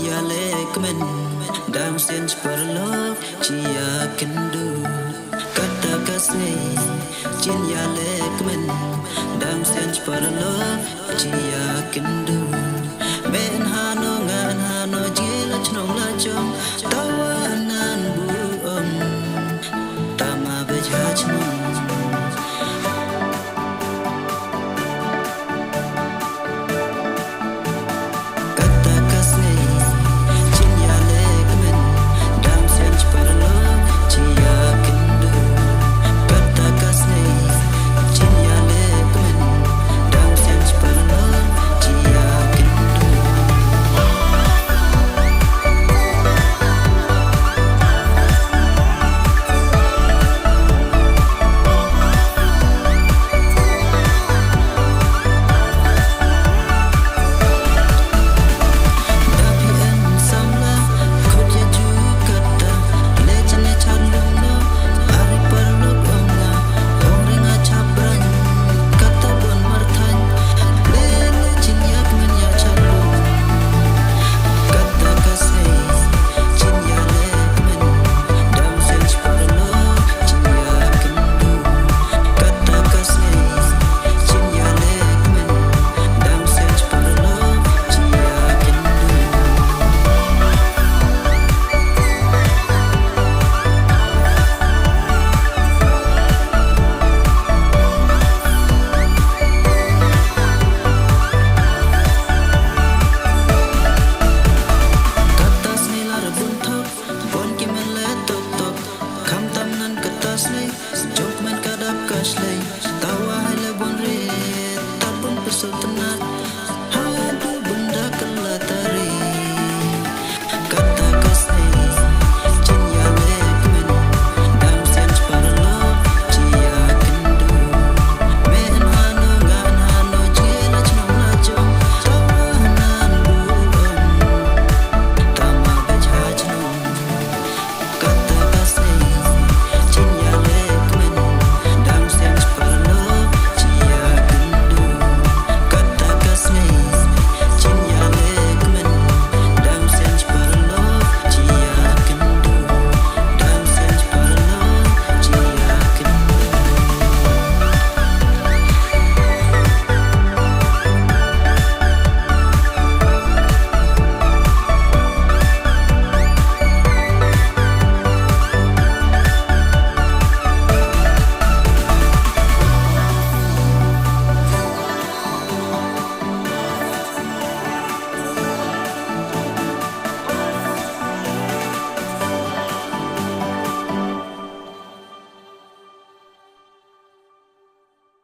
ya lek men dam sen per love chia can do kata kasne chin ya lek men dam sen per love chia can do ben hano ngan hano jila chnong la chong tawanan bu tama beja chnong